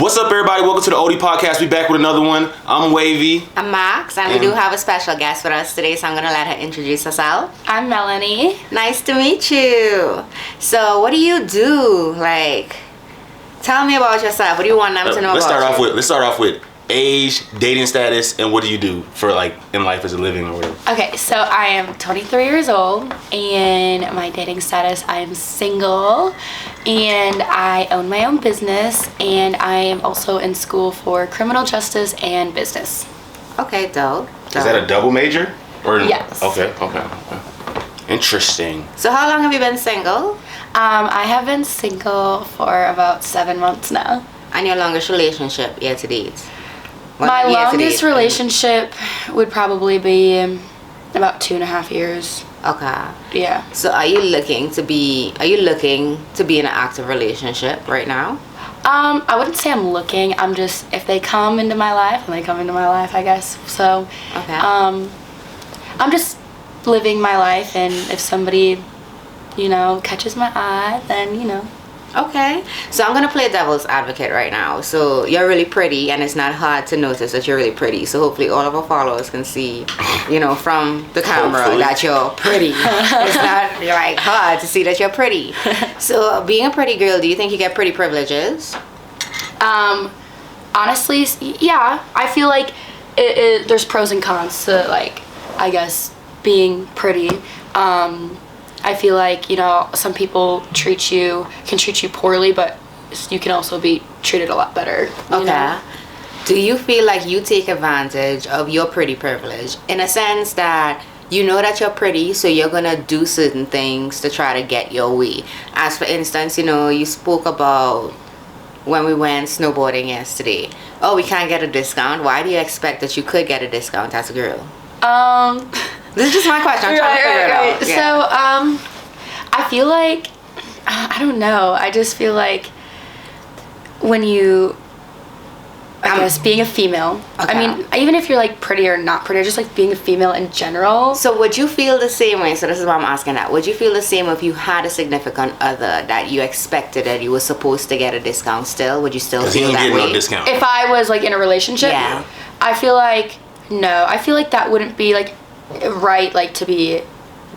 What's up, everybody? Welcome to the OD Podcast. We back with another one. I'm Wavy. I'm Max, and we do have a special guest with us today, so I'm going to let her introduce herself. I'm Melanie. Nice to meet you. So, what do you do? Tell me about yourself. What do you want them to know Let's about you? Let's start off with age, dating status, and what do you do for in life as a living or whatever. Okay, so I am 23 years old, and my dating status, I am single, and I own my own business, and I am also in school for criminal justice and business. Okay, dope. Is that a double major? Yes. Okay. Interesting. So, how long have you been single? I have been single for about 7 months now. And your longest relationship yet to date? My longest relationship would probably be about 2.5 years. Okay. Yeah. So are you looking to be in an active relationship right now? I wouldn't say I'm looking. I'm just, if they come into my life, then they come into my life, I guess. So, okay. I'm just living my life, and if somebody, catches my eye, then, Okay, so I'm gonna play devil's advocate right now. So you're really pretty, and it's not hard to notice that you're really pretty. So hopefully all of our followers can see, from the camera that you're pretty. It's not hard to see that you're pretty. So being a pretty girl, do you think you get pretty privileges? Honestly, yeah. I feel like there's pros and cons to I guess being pretty. I feel like, some people can treat you poorly, but you can also be treated a lot better. Okay. Do you feel like you take advantage of your pretty privilege in a sense that you know that you're pretty, so you're going to do certain things to try to get your way? As for instance, you spoke about when we went snowboarding yesterday. Oh, we can't get a discount. Why do you expect that you could get a discount as a girl? This is just my question. I'm trying to figure it out. Yeah. So, I feel like, I don't know. I just feel like when you, I guess, being a female. Okay. I mean, even if you're pretty or not pretty, or just being a female in general. So would you feel the same way? So this is why I'm asking that. Would you feel the same if you had a significant other that you expected that you were supposed to get a discount still? Would you still feel that way? No discount. If I was in a relationship? Yeah. I feel like, no. I feel like that wouldn't be right to be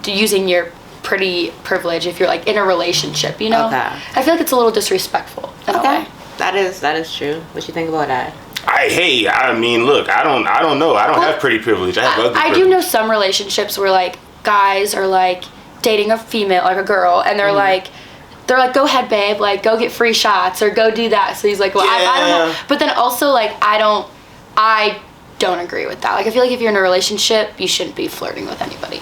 using your pretty privilege if you're in a relationship, Okay. I feel like it's a little disrespectful in a way. That is true. What you think about that? Look, I don't know. I don't have pretty privilege. I have ugly privilege. I do know some relationships where guys are dating a female, a girl, and they're go ahead, babe, go get free shots or go do that. So he's I don't know. But then also I don't agree with that. I feel like if you're in a relationship, you shouldn't be flirting with anybody,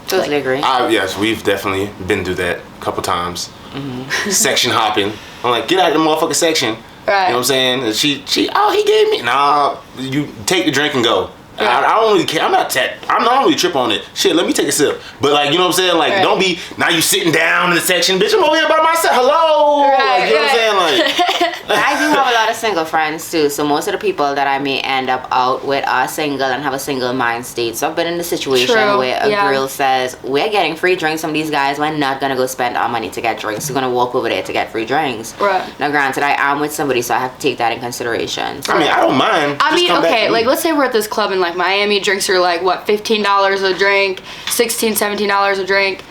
Totally agree. Yes, we've definitely been through that a couple times. Mm-hmm. Section hopping. I'm get out of the motherfucking section. Right. You know what I'm saying? And she, he gave me, nah, you take the drink and go. Yeah. I don't really care. I'm not really trip on it. Shit, let me take a sip. But you know what I'm saying? Right. Don't be, now you sitting down in the section. Bitch, I'm over here by myself. Hello. Right, you know what I'm saying? I do have a lot of single friends too. So most of the people that I may end up out with are single and have a single mind state. So I've been in the situation where a girl says, we're getting free drinks from these guys. We're not going to go spend our money to get drinks. We're going to walk over there to get free drinks. Right. Now granted, I am with somebody, so I have to take that in consideration. So, I don't mind. Okay, let's say we're at this club in Miami, drinks are $15 a drink, $16, $17 a drink.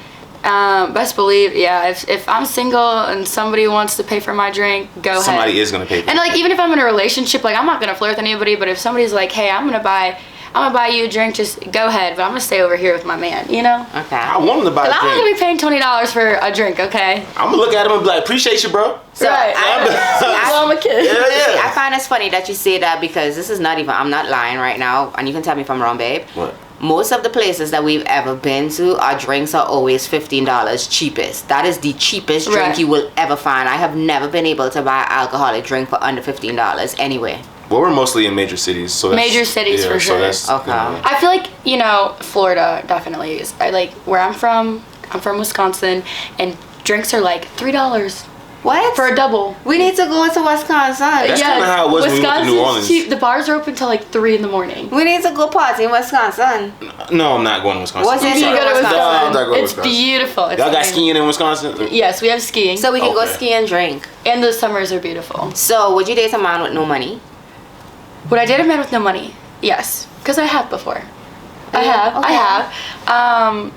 Best believe, if I'm single and somebody wants to pay for my drink, go ahead. Somebody is gonna pay for it. And even if I'm in a relationship, I'm not gonna flirt with anybody, but if somebody's hey, I'm gonna buy you a drink, just go ahead, but I'm gonna stay over here with my man, Okay. I want him to buy a drink. I'm not gonna be paying $20 for a drink, okay? I'm gonna look at him and be appreciate you, bro. So right. I'm a kid. Yeah. I find it's funny that you say that because this is not even, I'm not lying right now, and you can tell me if I'm wrong, babe. What? Most of the places that we've ever been to, our drinks are always $15 cheapest. That is the cheapest drink you will ever find. I have never been able to buy an alcoholic drink for under $15 anyway. Well, we're mostly in major cities, so major cities for sure. Okay. I feel like Florida definitely is. Where I'm from Wisconsin, and drinks are $3. What? For a double. We need to go to Wisconsin. That's kind of how it was when we went to New Orleans. The bars are open till like 3 in the morning. We need to go party in Wisconsin. No, I'm not going to Wisconsin. What's I'm it? sorry. You go to Wisconsin. No, I'm not going to It's Wisconsin. beautiful. It's Y'all got amazing. skiing in Wisconsin? Yes, we have skiing. So we can go Okay. ski and drink. And the summers are beautiful. So would you date a man with no money? Would I date a man with no money? Yes, because I have before. I Okay. have.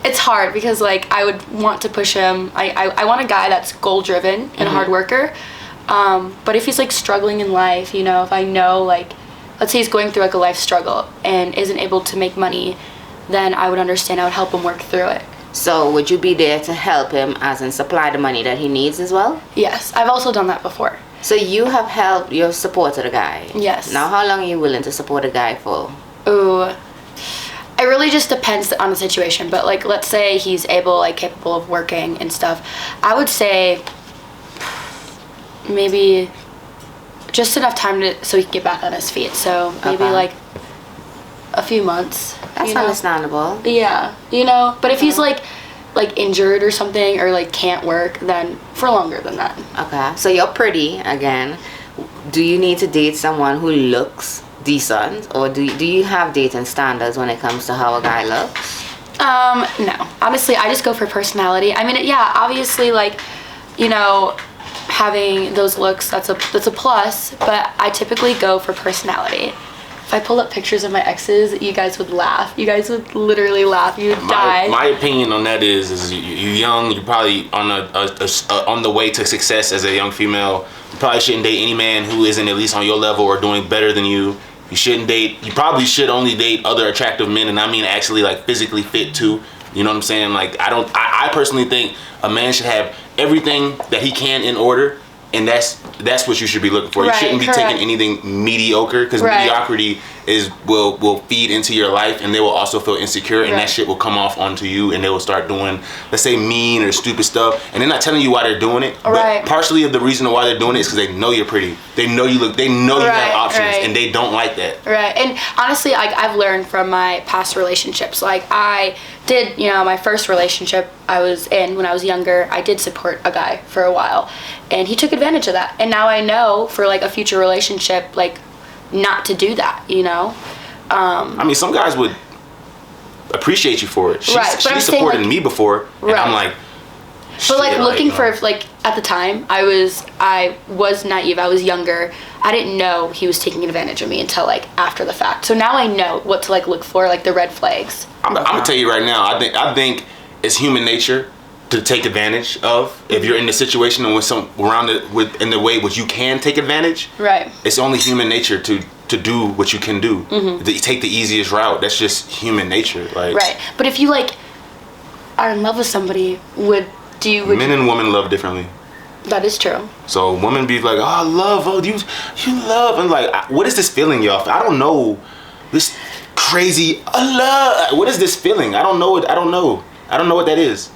It's hard because like I would want to push him. I want a guy that's goal driven and a hard worker. But if he's like struggling in life, you know, if I know like, let's say he's going through like a life struggle and isn't able to make money, then I would understand. I would help him work through it. So would you be there to help him as in supply the money that he needs as well? Yes, I've also done that before. So you have helped, you've supported a guy. Yes. Now how long are you willing to support a guy for? Ooh. It really just depends on the situation, but like let's say he's capable of working and stuff. I would say maybe just enough time so he can get back on his feet. So maybe Okay. like a few months. That's you know? understandable. Yeah, you know. But if he's like injured or something or like can't work, then for longer than that. Okay. So you're pretty again. Do you need to date someone who looks decent, or do you have dating standards when it comes to how a guy looks? No. Honestly, I just go for personality. I mean, yeah, obviously, like, you know, having those looks, that's a plus, but I typically go for personality. If I pulled up pictures of my exes, you guys would laugh. You guys would literally laugh. You would die. My opinion on that is you're young. You're probably on the way to success as a young female. You probably shouldn't date any man who isn't at least on your level or doing better than you. You probably should only date other attractive men, and I mean actually like physically fit too. You know what I'm saying? Like I personally think a man should have everything that he can in order, and that's what you should be looking for. Right, you shouldn't be correct. taking anything mediocre, because Right. mediocrity will feed into your life, and they will also feel insecure, and Right. that shit will come off onto you, and they will start doing, let's say, mean or stupid stuff, and they're not telling you why they're doing it. Right. But partially of the reason why they're doing it is because they know you're pretty. They know you look. They know you Right, have options, right. and they don't like that. Right. And honestly, like I've learned from my past relationships. Like I did, you know, my first relationship I was in when I was younger, I did support a guy for a while, and he took advantage of that. And now I know for like a future relationship, like not to do that, you know? I mean, some guys would appreciate you for it. She's, Right, but I'm she's saying, supported like- me before, and Right. I'm like, But like shit, looking no. for like at the time I was naive. I was younger. I didn't know he was taking advantage of me until like after the fact. So now I know what to like look for, like the red flags. I'm gonna tell you right now. I think it's human nature to take advantage of. If you're in the situation and with in the way which you can take advantage, Right. it's only human nature to do what you can do. Mm-hmm. You take the easiest route. That's just human nature. Like Right. But if you like are in love with somebody, would men and women love differently. that is true. So women be like, oh, love, oh, you love, and like, what is this feeling, y'all? I don't know, this crazy love. What is this feeling? I don't know it. I don't know what that is.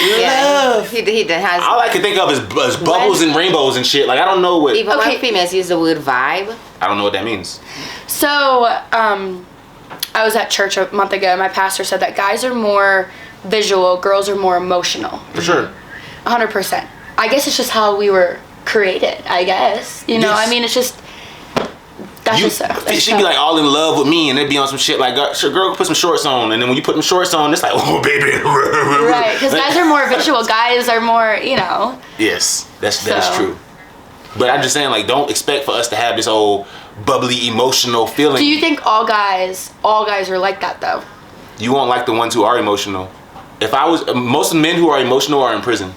Love. He has. All I can think of is bubbles and rainbows and shit. Like I don't know what. Even Okay. when females use the word vibe. I don't know what that means. So, I was at church a month ago, and my pastor said that guys are more visual, girls are more emotional. For sure. 100%. I guess it's just how we were created, I guess. You know, Yes. I mean, it's just, that's just so. She'd be like all in love with me, and they'd be on some shit like, girl, put some shorts on, and then when you put them shorts on, it's like, oh baby. Right, because guys are more visual. Guys are more, you know. Yes, that is So. true. But I'm just saying, like, don't expect for us to have this old bubbly emotional feeling. Do you think all guys are like that though? You won't like the ones who are emotional. If I was, most men who are emotional are in prison.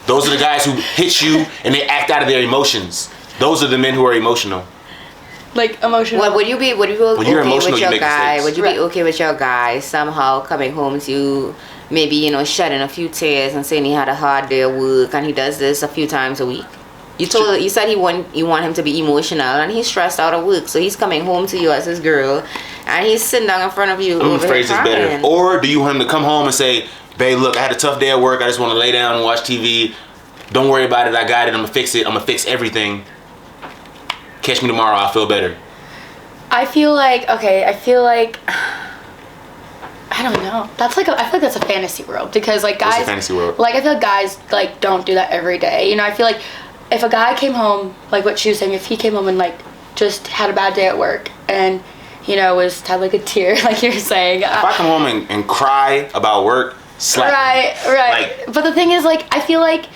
Those are the guys who hit you and they act out of their emotions. Those are the men who are emotional. Like emotional. What would you be? Would you be When you're okay emotional, with you your make guy? mistakes. Would you Right. be okay with your guy somehow coming home to you, maybe shedding a few tears and saying he had a hard day of work and he does this a few times a week? You said you want him to be emotional and he's stressed out at work, so he's coming home to you as his girl, and he's sitting down in front of you. I'm over gonna phrase this better. crying. Or do you want him to come home and say, babe, look, I had a tough day at work. I just want to lay down and watch TV. Don't worry about it. I got it. I'm gonna fix it. I'm gonna fix everything. Catch me tomorrow. I'll feel better. I feel like I don't know. That's like I feel like that's a fantasy world because like guys. What's a fantasy world? Like I feel like guys like don't do that every day. You know, I feel like if a guy came home, like what she was saying, if he came home and like just had a bad day at work and you know had like a tear, like you were saying. If I come home and cry about work, slap me. Right. Like, but the thing is, like, I feel like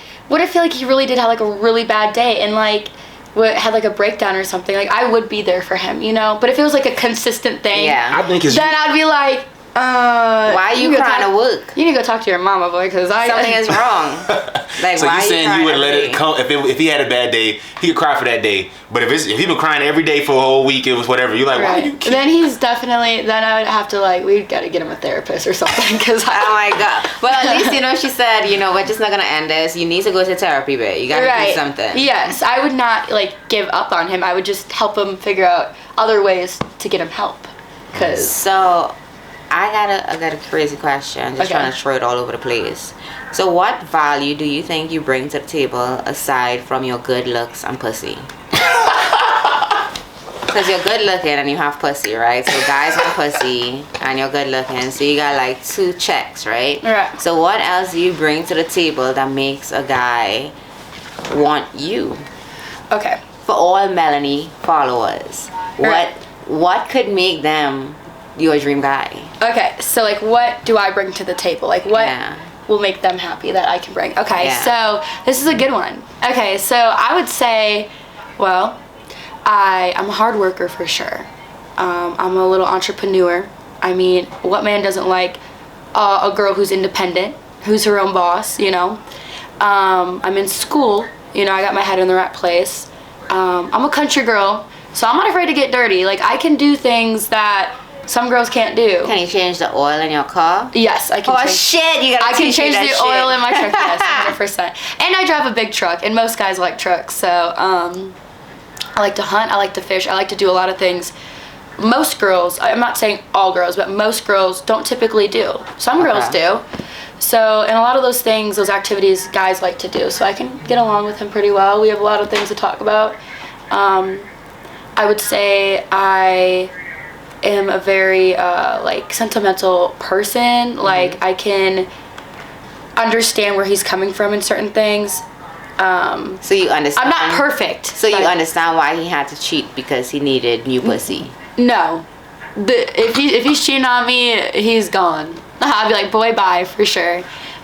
he really did have like a really bad day and like had like a breakdown or something, like I would be there for him, you know. But if it was like a consistent thing, I think then I'd be like, why are you crying to work? You need to go talk to your mama, boy, because something is wrong. Like, so why you saying you would let it come if he had a bad day, he could cry for that day. But if he been crying every day for a whole week, it was whatever. You're like, why you? Then he's definitely. Then I would have to like, we'd got to get him a therapist or something. Cause oh my god. Well, at least you know she said, you know, we're just not gonna end this. You need to go to therapy, babe. You gotta do something. Yes, I would not like give up on him. I would just help him figure out other ways to get him help. Cause so. I got a crazy question. Just trying to throw it all over the place. So what value do you think you bring to the table aside from your good looks and pussy? Because you're good looking and you have pussy, right? So guys want pussy and you're good looking. So you got like 2 checks, right? Right. So what else do you bring to the table that makes a guy want you? Okay. For all Melanie followers, what could make them your dream guy? Okay, so like what do I bring to the table? Like what will make them happy that I can bring? Okay, so this is a good one. Okay, so I would say, well, I'm a hard worker for sure. I'm a little entrepreneur. I mean, what man doesn't like a girl who's independent, who's her own boss, you know? I'm in school, you know, I got my head in the right place. I'm a country girl, so I'm not afraid to get dirty. Like I can do things that some girls can't do. Can you change the oil in your car? Yes, I can. Oh shit! You gotta. I can change the oil in my truck. Yes, 100%. And I drive a big truck, and most guys like trucks. So I like to hunt. I like to fish. I like to do a lot of things. Most girls, I'm not saying all girls, but most girls don't typically do. Some girls do. So, and a lot of those things, those activities, guys like to do. So I can get along with him pretty well. We have a lot of things to talk about. I would say I am a very like sentimental person. Like I can understand where he's coming from in certain things. So you understand. I'm not perfect. So you understand why he had to cheat because he needed new pussy. No, if he's cheating on me, he's gone. I'll be like, boy, bye for sure.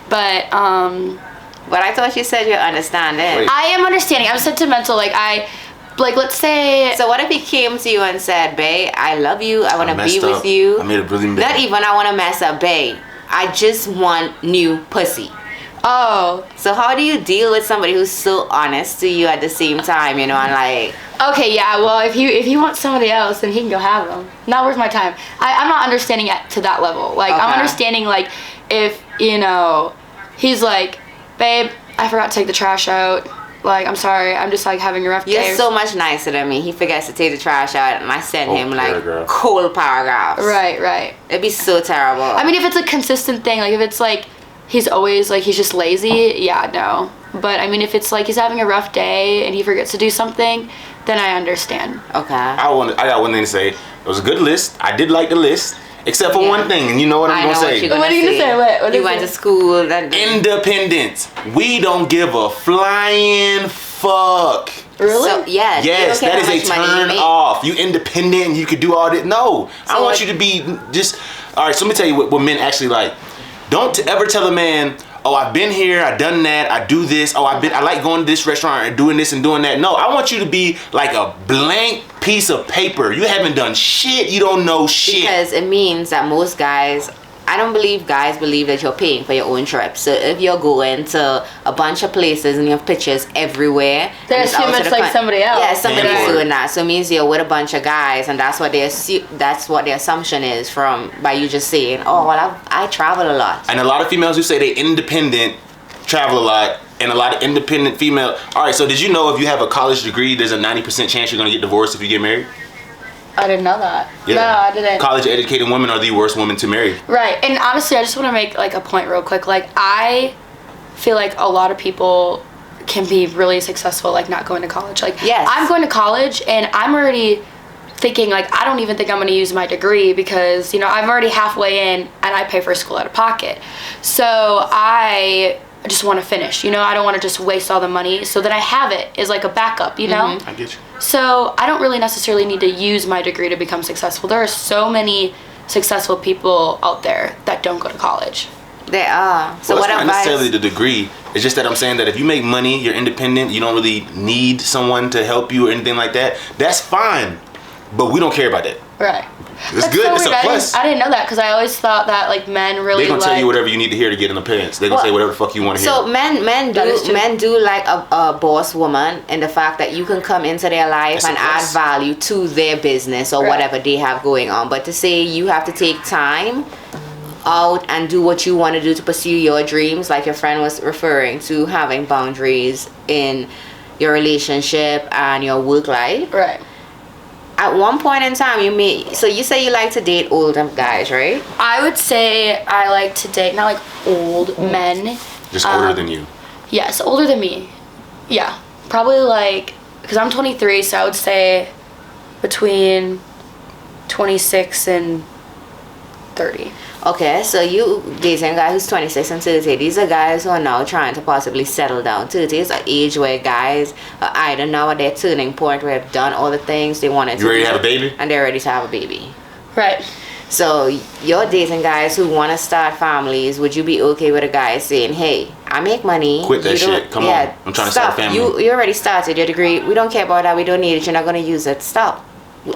But I thought you said you're understanding. I am understanding. I'm sentimental. Like, let's say... So what if he came to you and said, babe, I love you. I want to be with you. I made a really Not even I want to mess up, babe. I just want new pussy. Oh. So how do you deal with somebody who's so honest to you at the same time, you know, and like... Okay, yeah, well, if he wants somebody else, then he can go have them. Not worth my time. I'm not understanding it to that level. Like, I'm understanding, like, if, you know, he's like, babe, I forgot to take the trash out. Like, I'm sorry, I'm just like having a rough day. You're so much nicer than me. He forgets to take the trash out and I send him like cold paragraphs. Right. It'd be so terrible. I mean, if it's a consistent thing, like if it's like he's always like he's just lazy, yeah, no. But I mean, if it's like he's having a rough day and he forgets to do something, then I understand. Okay. I got one thing to say. It was a good list. I did like the list. Except for one thing, and you know what I'm going to say. What are you going to say? What you went to school. Independence. We don't give a flying fuck. Really? So, yes. Yes, that is a turn off. You independent and you could do all that. No. I want you to be just... All right, so let me tell you what men actually like. Don't ever tell a man, oh, I've been here, I've done that, I do this, oh, I like going to this restaurant and doing this and doing that. No, I want you to be like a blank piece of paper. You haven't done shit, you don't know shit. Because it means that most guys, I don't believe guys believe that you're paying for your own trip. So if you're going to a bunch of places and you have pictures everywhere, they assume it's like somebody else. Yeah, somebody's doing that. So it means you're with a bunch of guys, and that's what they that's what the assumption is by you just saying, oh, well, I travel a lot. And a lot of females who say they independent travel a lot, and a lot of independent female. All right, so did you know if you have a college degree, there's a 90% chance you're gonna get divorced if you get married? I didn't know that. Yeah. No, I didn't. College educated women are the worst women to marry. Right. And honestly, I just want to make like a point real quick. Like, I feel like a lot of people can be really successful like not going to college. Like, yes. I'm going to college and I'm already thinking like, I don't even think I'm going to use my degree because, you know, I'm already halfway in and I pay for school out of pocket. So I just want to finish, you know, I don't want to just waste all the money, so that I have it as like a backup, you know? I get you. So I don't really necessarily need to use my degree to become successful. There are so many successful people out there that don't go to college. They are. So Well, what it's not advice? necessarily the degree. It's just that I'm saying that if you make money, you're independent, you don't really need someone to help you or anything like that, that's fine. But we don't care about that. Right. It's That's good. so It's a weird. plus. I didn't know that because I always thought that like men really They're gonna like. tell you whatever you need to hear to get an appearance. They're gonna say whatever the fuck you want to hear. So men That is true. do like a boss woman in the fact that you can come into their life It's a and add plus. value to their business or Right. whatever they have going on. But to say you have to take time out and do what you want to do to pursue your dreams, like your friend was referring to, having boundaries in your relationship and your work life. Right. At one point in time, you say you like to date older guys, right? I would say I like to date not like old men. Just older than you. Yes, older than me. Yeah, probably like because I'm 23, so I would say between 26 and 30. Okay, so you dating a guy who's 26 and 30. These are guys who are now trying to possibly settle down. 30 is an age where guys are either now at their turning point where they've done all the things they wanted to You ready do, to have a baby? and they're ready to have a baby. Right. So you're dating guys who want to start families. Would you be okay with a guy saying, hey, I make money. Quit that you don't- shit. Come on. I'm trying to start a family. You already started your degree. We don't care about that. We don't need it. You're not going to use it. Stop.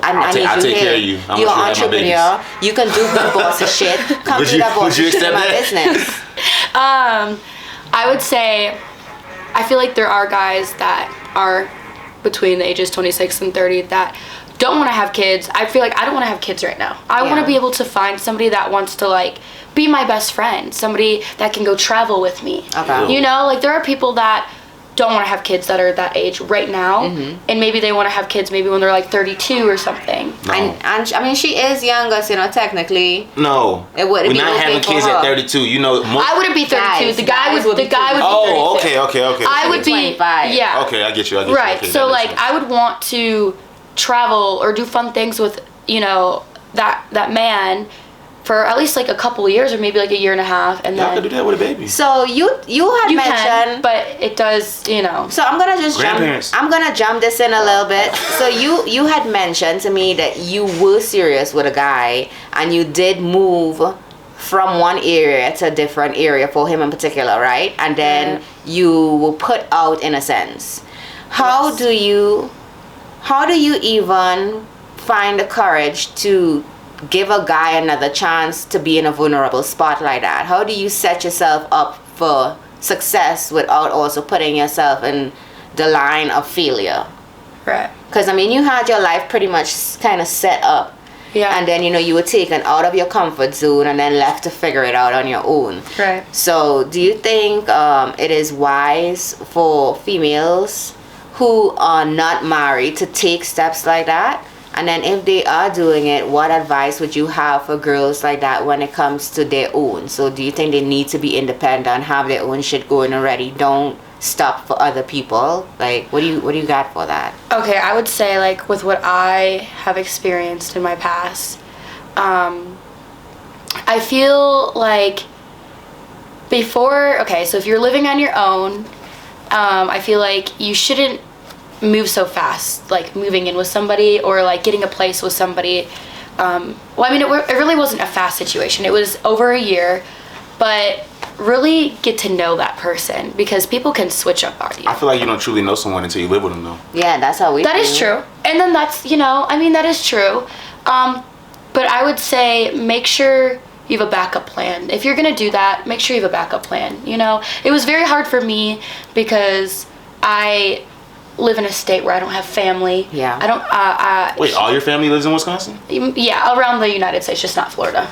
I need I'll you take here. care of you. How You're much an you have my entrepreneur. You can do good bossy shit. Come Would do you- that would bossy you shit in accept my that? business. I would say I feel like there are guys that are between the ages 26 and 30 that don't want to have kids. I feel like I don't want to have kids right now. I want Yeah. to be able to find somebody that wants to like be my best friend, somebody that can go travel with me. Okay. You know, like there are people that don't want to have kids that are that age right now, and maybe they want to have kids maybe when they're like 32 or something. No. And I mean, she is younger, so, technically. No. It wouldn't We're be not okay having for kids her. at 32. You know, I wouldn't be 32. Guys, the guy guys would. would The be guy would be 32. Oh, okay. I would be 25. Yeah. Okay, I get you. Right. Okay, So that makes like sense. I would want to travel or do fun things with, you know, that man for at least like a couple of years or maybe like a year and a half, and Y'all then can do that with a baby. So you had you mentioned. can, but it does, you know. So I'm gonna just Grandparents. I'm gonna jump this in a little bit. So you had mentioned to me that you were serious with a guy and you did move from one area to a different area for him in particular, right? And then you were put out in a sense. How Yes. do you even find the courage to give a guy another chance to be in a vulnerable spot like that? How do you set yourself up for success without also putting yourself in the line of failure? Right. Because I mean, you had your life pretty much kind of set up, Yeah. and then you were taken out of your comfort zone and then left to figure it out on your own. Right. So do you think it is wise for females who are not married to take steps like that? And then if they are doing it, what advice would you have for girls like that when it comes to their own? So do you think they need to be independent, have their own shit going already? Don't stop for other people. Like, what do you got for that? Okay, I would say like with what I have experienced in my past, I feel like so if you're living on your own, I feel like you shouldn't move so fast, like moving in with somebody or like getting a place with somebody. Well, I mean, it really wasn't a fast situation. It was over a year, but really get to know that person because people can switch up on you. I feel like you don't truly know someone until you live with them, though. Yeah, that's how we That feel. is true. And then that's, that is true. But I would say make sure you have a backup plan. If you're going to do that, make sure you have a backup plan. It was very hard for me because I live in a state where I don't have family. Yeah. I don't, Wait, all your family lives in Wisconsin? yeah, around the United States, just not Florida.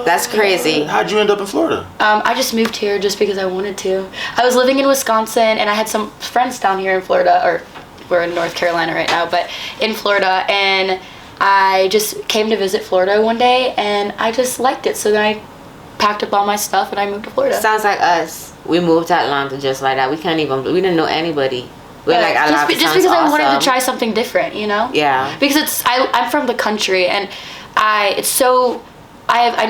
That's crazy. How'd you end up in Florida? I just moved here just because I wanted to. I was living in Wisconsin and I had some friends down here in Florida, or we're in North Carolina right now, but in Florida, and I just came to visit Florida one day and I just liked it. So then I packed up all my stuff and I moved to Florida. Sounds like us. We moved to Atlanta just like that. We didn't know anybody. We're like, I love it. Just because I wanted to try something different, you know? Yeah. Because I'm from the country, and I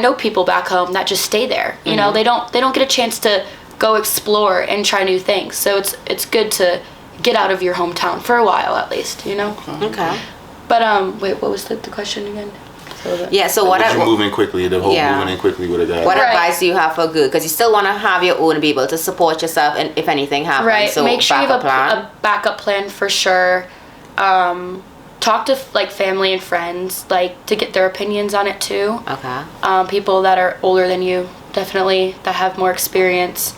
know people back home that just stay there. You know, they don't get a chance to go explore and try new things. So it's good to get out of your hometown for a while at least, you know? Okay. But wait, what was the question again? Yeah, so what you moving quickly, the whole moving in quickly with a guy. What advice do you have for good? Because you still want to have your own and be able to support yourself, and if anything happens. Right. So make sure you have a backup plan for sure. Talk to like family and friends, like to get their opinions on it too. Okay. People that are older than you, definitely, that have more experience.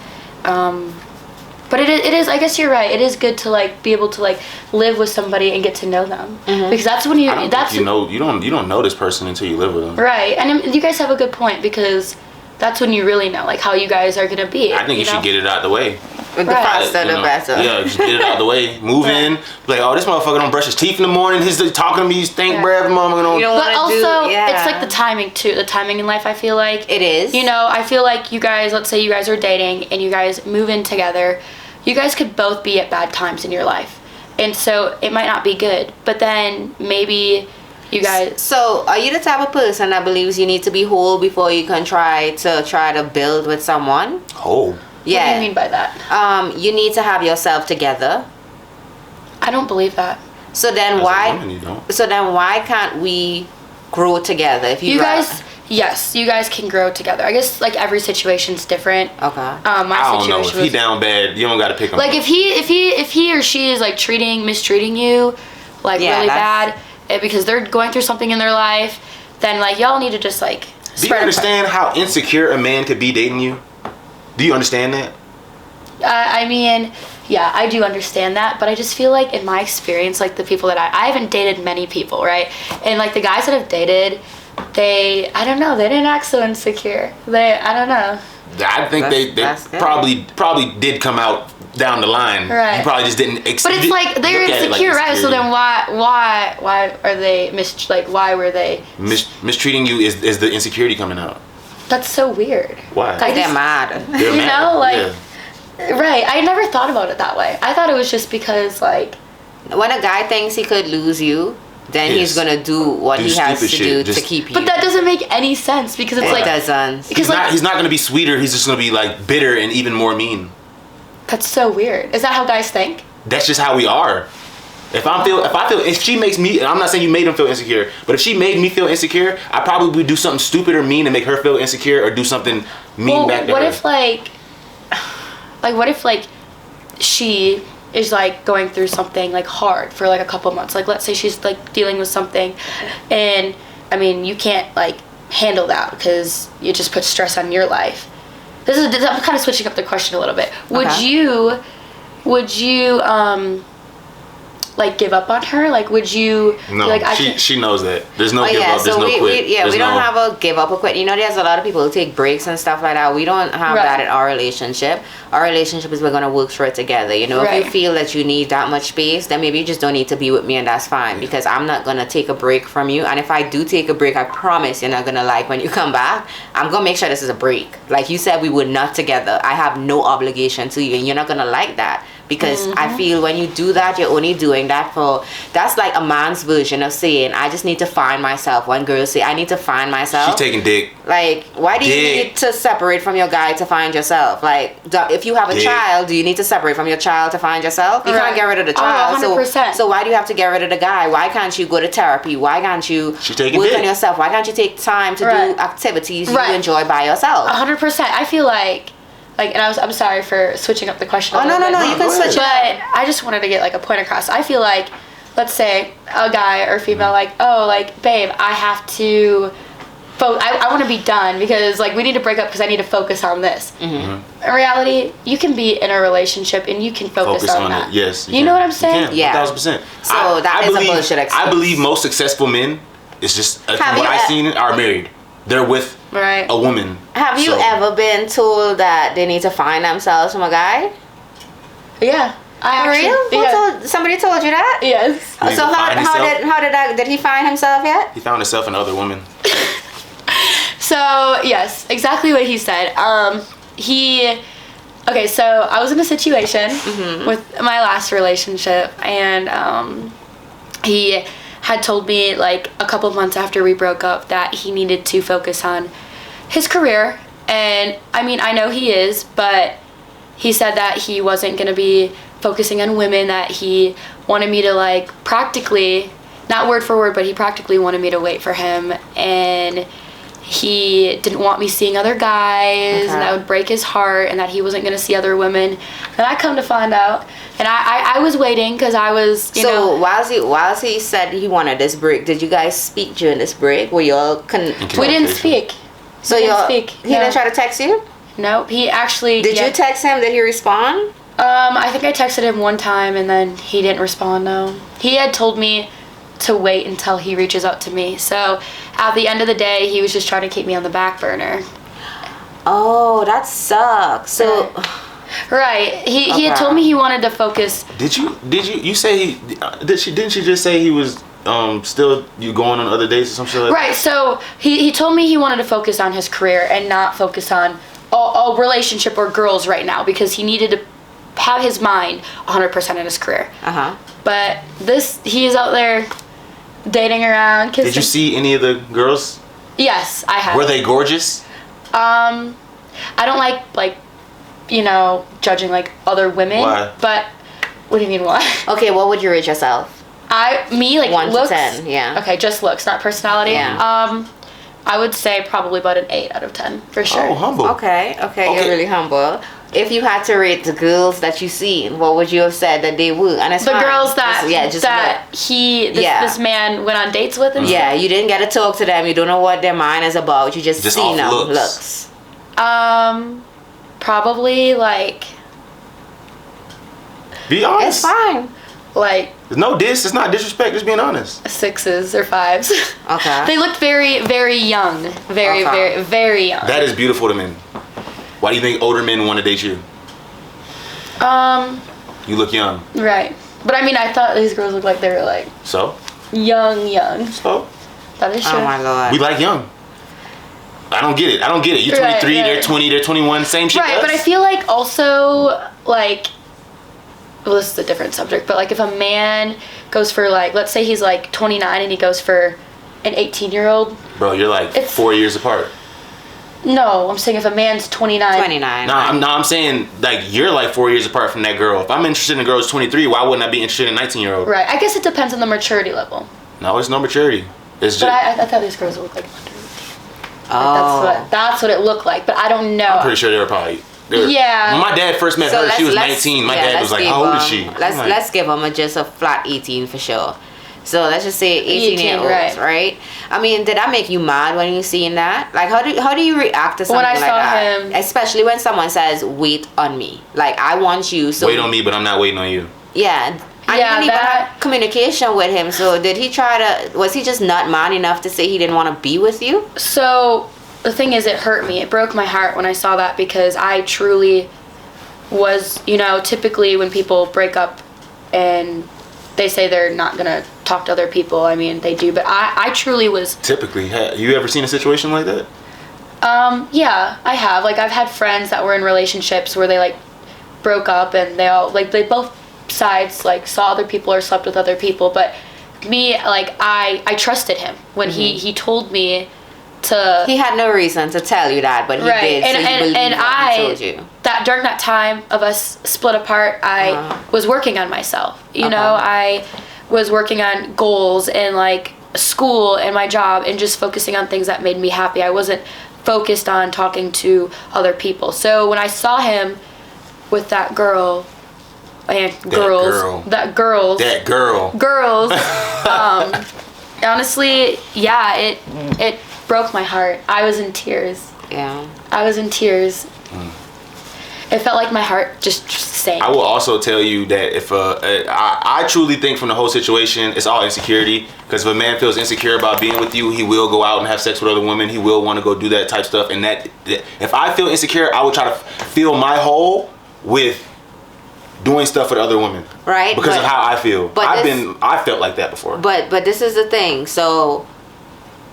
But it is. I guess you're right. It is good to like be able to like live with somebody and get to know them, because that's when you. You don't know this person until you live with them. Right, and you guys have a good point, because that's when you really know like how you guys are gonna be. I think you should get it out the way. The faster, the better. Yeah, just get it out the way. Move in. Like, oh, this motherfucker don't brush his teeth in the morning. He's talking to me. He's stink breath. Motherfucker. But also, it's like the timing too. The timing in life, I feel like it is. You know, I feel like you guys. Let's say you guys are dating and you guys move in together. You guys could both be at bad times in your life, and so it might not be good. But then maybe you guys. So, are you the type of person that believes you need to be whole before you can try to build with someone? Whole. Yeah. What do you mean by that? You need to have yourself together. I don't believe that. So then why can't we grow together? If you guys. Yes, you guys can grow together. I guess like every situation's different. Okay. My situation know. If he down bad, you don't got to pick him. Like if he or she is like mistreating you, like really bad, because they're going through something in their life, then like y'all need to just like. Do you understand how insecure a man could be dating you? Do you understand that? I mean, yeah, I do understand that, but I just feel like in my experience, like the people that I haven't dated many people, right? And like the guys that I've dated. I don't know, they didn't act so insecure. I don't know. I think they probably did come out down the line. Right. You probably just didn't. But it's like they're insecure, right? So then why are they why were they mistreating you? Is the insecurity coming out? That's so weird. Why? They're mad. They're you mad. know, like right. I never thought about it that way. I thought it was just because like when a guy thinks he could lose you, then he's gonna do what he has to do to keep you. But that doesn't make any sense, because it's it doesn't. Because he's not gonna be sweeter. He's just gonna be like bitter and even more mean. That's so weird. Is that how guys think? That's just how we are. If she makes me, I'm not saying you made him feel insecure, but if she made me feel insecure, I probably would do something stupid or mean to make her feel insecure, or do something mean back to her. What if she is like going through something like hard for like a couple months, like let's say she's like dealing with something, and I mean you can't like handle that because it just puts stress on your life. I'm kind of switching up the question a little bit. Would you like give up on her? Like would you? No, like, she knows that. There's no give up. There's no quit. We don't have a give up or quit. You know, there's a lot of people who take breaks and stuff like that. We don't have that in our relationship. Our relationship is we're gonna work through it together. You know, if you feel that you need that much space, then maybe you just don't need to be with me, and that's fine. Because I'm not gonna take a break from you. And if I do take a break, I promise you're not gonna like when you come back. I'm gonna make sure this is a break. Like you said, we were not together. I have no obligation to you, and you're not gonna like that. Because I feel when you do that, you're only doing that that's like a man's version of saying, I just need to find myself. When girls say, I need to find myself. She's taking dick. Like, why do you need to separate from your guy to find yourself? Like, if you have a child, do you need to separate from your child to find yourself? You can't get rid of the child. 100%. So why do you have to get rid of the guy? Why can't you go to therapy? Why can't you work on yourself? Why can't you take time to do activities you enjoy by yourself? 100%. I feel like, and I'm sorry for switching up the question. No, you can switch it. But I just wanted to get like a point across. I feel like, let's say a guy or female, like, oh, like, babe, I have to, I want to be done because like we need to break up because I need to focus on this. In reality, you can be in a relationship and you can focus on that. It. Yes, you know what I'm saying? Yeah, 1,000%. So that is a bullshit excuse. I believe most successful men, it's just from what I've seen, are married. They're with a woman. Have you ever been told that they need to find themselves from a guy? Yeah. For real? Somebody told you that? Yes. So how did he find himself yet? He found himself in other women. So yes, exactly what he said. He Okay, so I was in a situation with my last relationship, and he had told me like a couple months after we broke up that he needed to focus on his career. And I mean, I know he is, but he said that he wasn't going to be focusing on women, that he wanted me to like practically, not word for word, but he practically wanted me to wait for him, and he didn't want me seeing other guys, and that would break his heart, and that he wasn't going to see other women. And I come to find out, and I was waiting because I was, you know. whilst he said he wanted this break, did you guys speak during this break? Were y'all we didn't speak. So he didn't try to text you? No, he actually. Did you text him? Did he respond? I think I texted him one time, and then he didn't respond. No, he had told me to wait until he reaches out to me. So at the end of the day, he was just trying to keep me on the back burner. Oh, that sucks. So right, he had told me he wanted to focus. Did you say didn't she just say he was still you going on other dates or some shit like right, so he told me he wanted to focus on his career and not focus on a relationship or girls right now, because he needed to have his mind 100% in his career. But he is out there dating around. Did you see any of the girls? Yes, I have. Were they gorgeous? I don't like you know, judging like other women. Why? But what do you mean why? Okay, what would you rate yourself? Like 1 looks, to 10, yeah. Okay, just looks, not personality. Yeah. I would say probably about an 8 out of 10 for sure. Oh, humble. Okay, you're really humble. If you had to rate the girls that you seen, what would you have said that they would? And it's The fine. girls that Yeah. this man went on dates with. And Yeah, you didn't get to talk to them. You don't know what their mind is about. You just seen them looks. Probably like. Be honest. It's fine. Like. There's no diss. It's not disrespect. Just being honest. 6s or 5s. Okay. They looked very, very young. Very, very, very young. That is beautiful to men. Why do you think older men want to date you? You look young. Right. But I mean, I thought these girls looked like they were like. So? Young. So? That is true. Oh my lord. We like young. I don't get it. You're 23, Right. they're 20, they're 21, same shit. Right, but I feel like also like. Well, this is a different subject, but like if a man goes for like, let's say he's like 29 and he goes for an 18-year-old. Bro, you're like 4 years apart. No, I'm saying if a man's 29. 29. No, I'm saying like you're like 4 years apart from that girl. If I'm interested in a girl who's 23, why wouldn't I be interested in a 19-year-old? Right, I guess it depends on the maturity level. No, it's no maturity. It's just. But I thought these girls looked like under. Oh. That's what it looked like, but I don't know. I'm pretty sure they were probably. Yeah. When my dad first met her, she was 19. My dad was like, how old is she? Let's give them just a flat 18 for sure. So let's just say 18-year-olds, right? I mean, did that make you mad when you seen that? Like, how do you react to something like that? Him, especially when someone says, "Wait on me." Like, I want you. So wait on me, but I'm not waiting on you. Yeah. I didn't even have communication with him. So did he was he just not man enough to say he didn't want to be with you? So the thing is, it hurt me. It broke my heart when I saw that, because I truly was, you know, typically when people break up and they say they're not going to talk to other people, I mean, they do. But I truly was. Typically. You ever seen a situation like that? Yeah, I have. Like, I've had friends that were in relationships where they, like, broke up and they both sides, like, saw other people or slept with other people. But me, like, I trusted him when he told me to. He had no reason to tell you that, but he did. So you believe what he told you. That during that time of us split apart, I was working on myself. You know, I was working on goals and like school and my job and just focusing on things that made me happy. I wasn't focused on talking to other people. So when I saw him with that girl and girls, honestly, yeah, it broke my heart. I was in tears. Yeah. I was in tears. It felt like my heart just sank. I will also tell you that if I truly think from the whole situation, it's all insecurity. Because if a man feels insecure about being with you, he will go out and have sex with other women. He will want to go do that type stuff. And that if I feel insecure, I will try to fill my hole with doing stuff with other women. Right. Because of how I feel. But I felt like that before. But this is the thing. So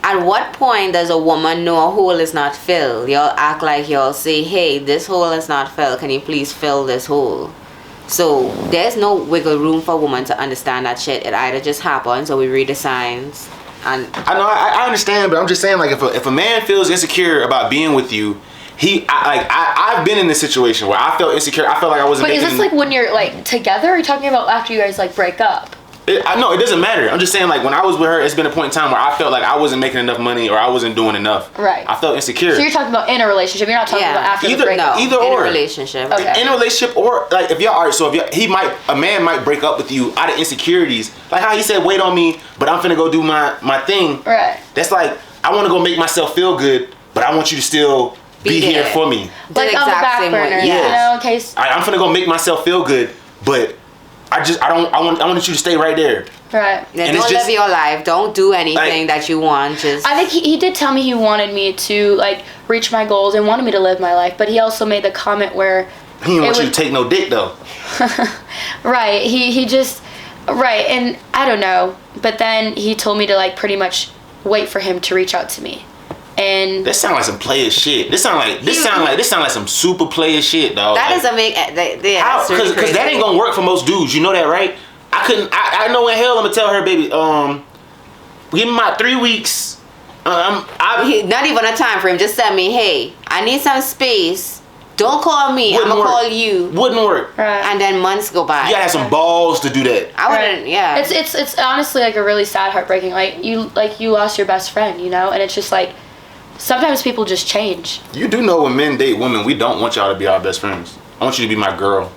At what point does a woman know a hole is not filled? Y'all act like y'all say, hey, this hole is not filled. Can you please fill this hole? So there's no wiggle room for a woman to understand that shit. It either just happens or we read the signs. And I know, I understand, but I'm just saying, like, if a man feels insecure about being with you, I've been in this situation where I felt insecure. I felt like I wasn't. But is this like when you're like together? Or are you talking about after you guys like break up? I know it doesn't matter. I'm just saying, like, when I was with her, it's been a point in time where I felt like I wasn't making enough money or I wasn't doing enough. Right. I felt insecure. So you're talking about in a relationship. You're not talking about after the breakup. Either in or. a relationship. Okay. In a relationship, or like if y'all are, so if a man might break up with you out of insecurities, like how he said, wait on me, but I'm finna go do my thing. Right. That's like, I want to go make myself feel good, but I want you to still be here for me. Like on the back burner, way. you know, in case. I'm finna go make myself feel good, but I want you to stay right there. Right. Yeah, don't live your life. Don't do anything that you want. Just. I think he did tell me he wanted me to like reach my goals and wanted me to live my life, but he also made the comment where he didn't want you to take no dick though. Right. He just right, and I don't know, but then he told me to like pretty much wait for him to reach out to me. And that sound like some player shit. This sound like some super player shit, dog. That doesn't make because that ain't gonna work for most dudes. You know that, right? I know in hell I'm gonna tell her, baby, give me my 3 weeks. Not even a time frame. Just tell me, hey, I need some space. Don't call me. I'm gonna call you. Wouldn't work. right. And then months go by. You gotta have some balls to do that. I wouldn't. Yeah. It's honestly like a really sad, heartbreaking. Like you lost your best friend, you know, and it's just like sometimes people just change. You do know when men date women, we don't want y'all to be our best friends. I want you to be my girl.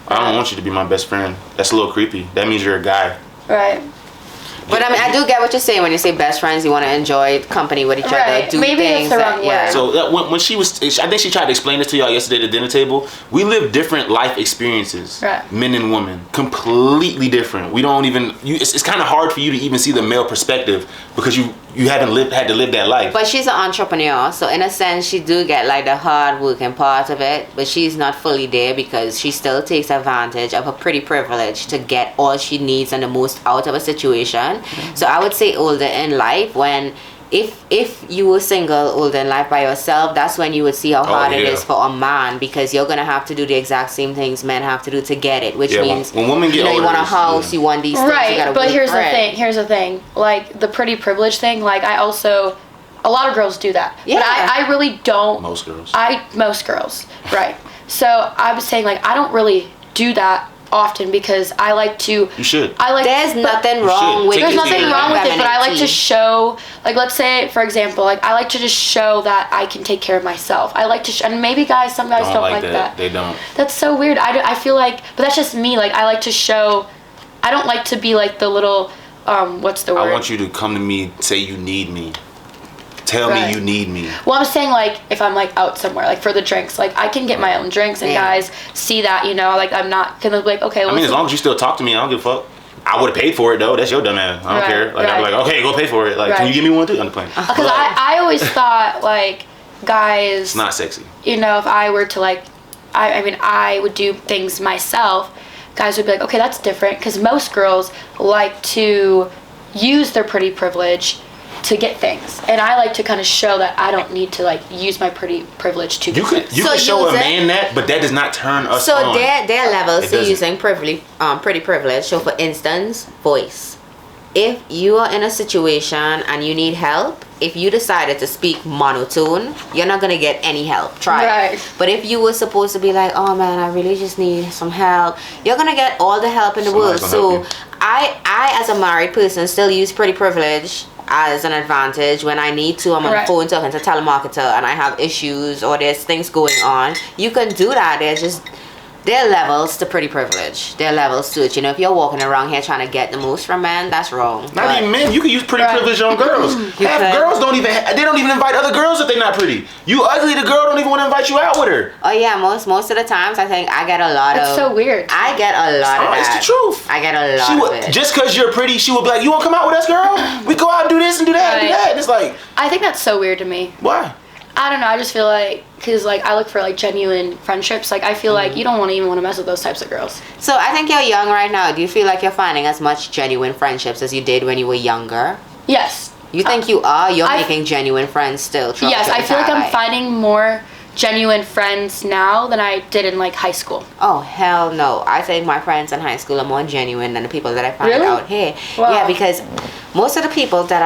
I don't want you to be my best friend. That's a little creepy. That means you're a guy. Right. But I mean, I do get what you're saying when you say best friends. You want to enjoy company with each other, do Maybe things. that's the wrong word. So when she was, I think she tried to explain this to y'all yesterday at the dinner table. We live different life experiences, right. Men and women, completely different. We don't even. It's kind of hard for you to even see the male perspective because you haven't had to live that life. But she's an entrepreneur, so in a sense, she do get like the hard working part of it. But she's not fully there because she still takes advantage of her pretty privilege to get all she needs and the most out of a situation. Mm-hmm. So I would say older in life, when if you were single older in life by yourself, that's when you would see how hard it is for a man, because you're gonna have to do the exact same things men have to do to get it, which means when women get older, you want a house, you want these things, you gotta but here's bread. the thing, like the pretty privilege thing, like a lot of girls do that, yeah. But I really don't. Most girls, right? So I was saying, like, I don't really do that often because I like to. You should. There's nothing wrong with it. There's nothing wrong with it, but I like to show, like, let's say, for example, like, I like to just show that I can take care of myself. I like to, and maybe some guys don't like that. They don't. That's so weird. I feel like, but that's just me. Like, I like to show. I don't like to be like the little, what's the word? I want you to come to me, say you need me. Tell me you need me. Well, I'm saying, like, if I'm, like, out somewhere, like, for the drinks, like, I can get my own drinks, and guys see that, you know, like, I'm not gonna be like, okay, I mean, as long as you still talk to me, I don't give a fuck. I would have paid for it, though. That's your dumb ass. I don't care. Like, I'd be like, okay, go pay for it. Like, can you give me one, too? I'm playing. Because I always thought, like, guys... It's not sexy. You know, if I were to, like... I mean, I would do things myself. Guys would be like, okay, that's different. Because most girls like to use their pretty privilege to get things, and I like to kind of show that I don't need to like use my pretty privilege to get things. You can show a man that, but that does not turn us on. So their levels to using pretty privilege. So for instance, voice. If you are in a situation and you need help, if you decided to speak monotone, you're not gonna get any help. Try it. But if you were supposed to be like, oh man, I really just need some help, you're gonna get all the help in the world. So I as a married person still use pretty privilege as an advantage when I need to. I'm on the phone talking to a telemarketer and I have issues or there's things going on. You can do that. There are levels to pretty privilege. There are levels to it. You know, if you're walking around here trying to get the most from men, that's wrong. Not even men. You can use pretty privilege on girls. Half girls don't even invite other girls if they're not pretty. You ugly, the girl don't even want to invite you out with her. Oh yeah, most of the times I think I get a lot of. That's so weird. I get a lot of that. It's the truth. I get a lot of it. Just because you're pretty, she would be like, you want to come out with us, girl? We go out and do this and do that and do that. And it's like. I think that's so weird to me. Why? I don't know. I just feel like, because like I look for like genuine friendships. Like I feel like you don't want to mess with those types of girls. So I think you're young right now. Do you feel like you're finding as much genuine friendships as you did when you were younger? Yes. You think you are? You're making genuine friends still. Yes, I feel like I'm finding more genuine friends now than I did in like high school. Oh hell no! I think my friends in high school are more genuine than the people that I find out here. Wow. Yeah, because most of the people that